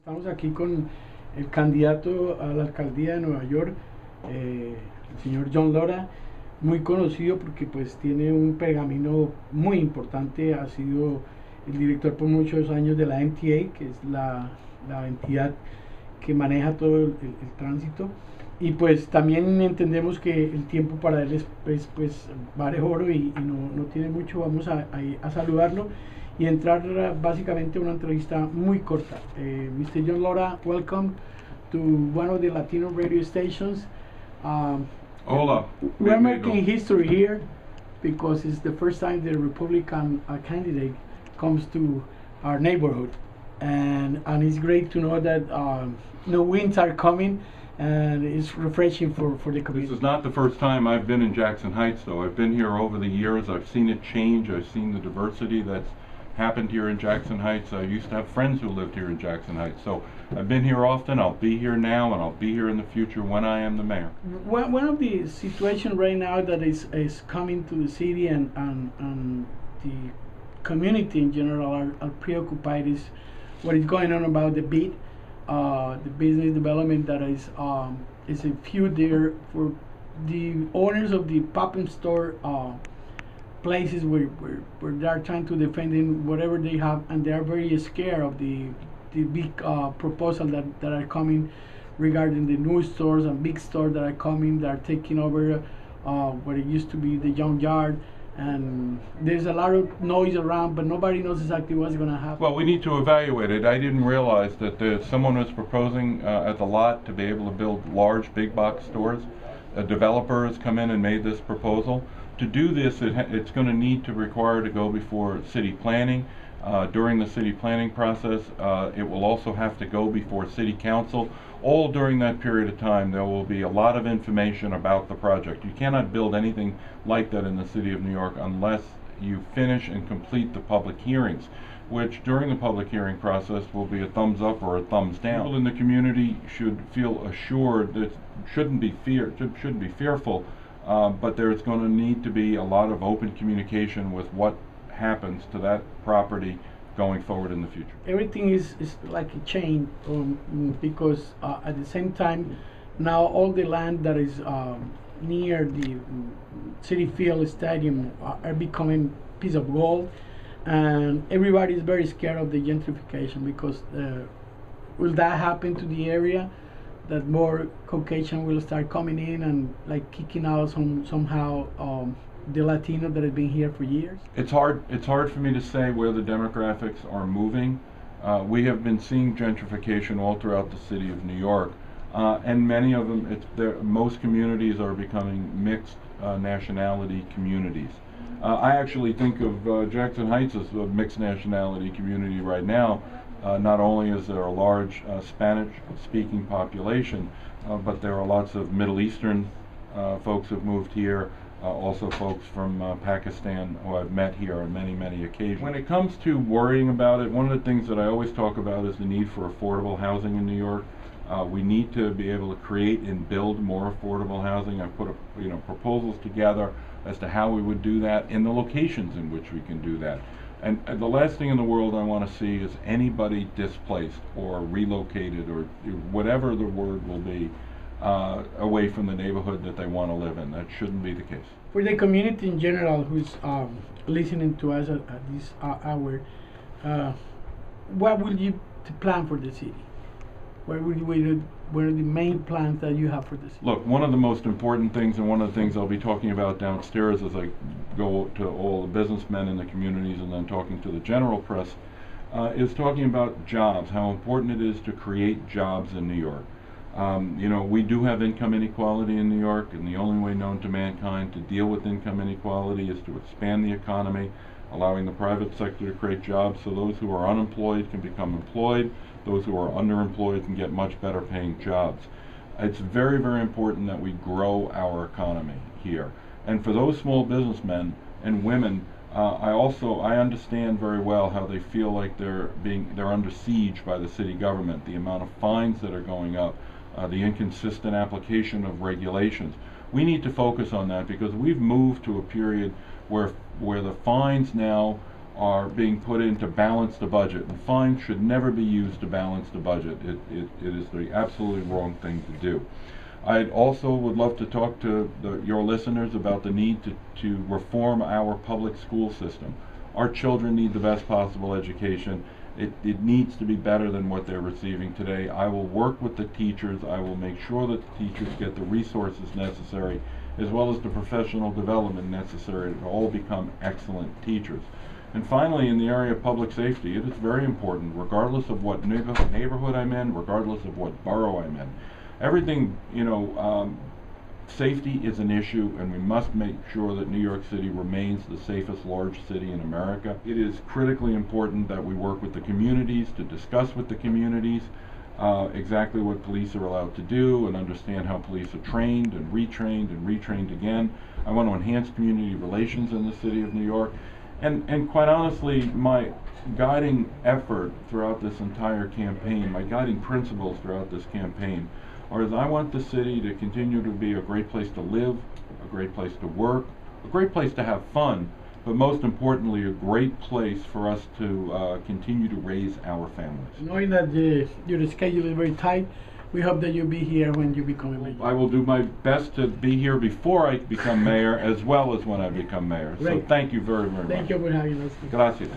Estamos aquí con el candidato a la alcaldía de Nueva York, el señor John Lhota, muy conocido porque pues tiene un pergamino muy importante, ha sido el director por muchos años de la MTA, que es la entidad que maneja todo el tránsito, y pues también entendemos que el tiempo para él es pues vale oro y no tiene mucho. Vamos a saludarlo y entrar básicamente a una entrevista muy corta. Mr. John Lhota, welcome to one of the Latino radio stations. Hola. We're making history here because it's the first time the Republican candidate comes to our neighborhood, and it's great to know that no winds are coming, and it's refreshing for the community. This is not the first time I've been in Jackson Heights, though. I've been here over the years. I've seen it change. I've seen the diversity that's happened here in Jackson Heights. I used to have friends who lived here in Jackson Heights, so I've been here often. I'll be here now, and I'll be here in the future when I am the mayor. One of the situations right now that is coming to the city and the community in general are preoccupied is what is going on about the BEAT, the business development that is a feud there for the owners of the pop-up store places where they are trying to defend in whatever they have, and they are very scared of the big proposal that are coming regarding the new stores and big stores that are coming, that are taking over what it used to be the junkyard. And there's a lot of noise around, but nobody knows exactly what's going to happen. Well, we need to evaluate it. I didn't realize that someone was proposing at the lot to be able to build large big box stores. A developer has come in and made this proposal. To do this, it's going to need to require to go before city planning. During the city planning process, it will also have to go before city council. All during that period of time, there will be a lot of information about the project. You cannot build anything like that in the city of New York unless you finish and complete the public hearings, which during the public hearing process will be a thumbs up or a thumbs down. People in the community should feel assured that shouldn't be fearful, but there's going to need to be a lot of open communication with what happens to that property going forward in the future. Everything is like a chain, because at the same time now all the land that is near the City Field Stadium are becoming piece of gold, and everybody is very scared of the gentrification because will that happen to the area, that more Caucasian will start coming in and like kicking out somehow the Latino that have been here for years? It's hard for me to say where the demographics are moving. We have been seeing gentrification all throughout the city of New York, and many of them, most communities are becoming mixed nationality communities. I actually think of Jackson Heights as a mixed nationality community right now. Not only is there a large Spanish-speaking population, but there are lots of Middle Eastern folks who have moved here. Also folks from Pakistan who I've met here on many occasions. When it comes to worrying about it, one of the things that I always talk about is the need for affordable housing in New York. We need to be able to create and build more affordable housing. I put proposals together as to how we would do that and the locations in which we can do that. And the last thing in the world I want to see is anybody displaced or relocated or whatever the word will be, away from the neighborhood that they want to live in. That shouldn't be the case. For the community in general who's listening to us at this hour, what will you plan for the city? What are the main plans that you have for the city? Look, one of the most important things, and one of the things I'll be talking about downstairs as I go to all the businessmen in the communities and then talking to the general press, is talking about jobs, how important it is to create jobs in New York. We do have income inequality in New York, and the only way known to mankind to deal with income inequality is to expand the economy, allowing the private sector to create jobs so those who are unemployed can become employed, those who are underemployed can get much better paying jobs. It's very important that we grow our economy here. And for those small businessmen and women, I understand very well how they feel like they're under siege by the city government, the amount of fines that are going up, the inconsistent application of regulations. We need to focus on that because we've moved to a period where the fines now are being put in to balance the budget, and fines should never be used to balance the budget. It is the absolutely wrong thing to do. I also would love to talk to your listeners about the need to reform our public school system. Our children need the best possible education. It needs to be better than what they're receiving today. I will work with the teachers. I will make sure that the teachers get the resources necessary, as well as the professional development necessary to all become excellent teachers. And finally, in the area of public safety, it is very important, regardless of what neighborhood I'm in, regardless of what borough I'm in. Everything, safety is an issue, and we must make sure that New York City remains the safest large city in America. It is critically important that we work with the communities to discuss with the communities exactly what police are allowed to do, and understand how police are trained and retrained again. I want to enhance community relations in the city of New York. And quite honestly, my guiding effort throughout this entire campaign, my guiding principles throughout this campaign, are that I want the city to continue to be a great place to live, a great place to work, a great place to have fun, but most importantly, a great place for us to continue to raise our families. Knowing that your schedule is very tight, we hope that you'll be here when you become mayor. I will do my best to be here before I become mayor, as well as when I become mayor. Great. So thank you very, very much. Thank you for having us. Gracias.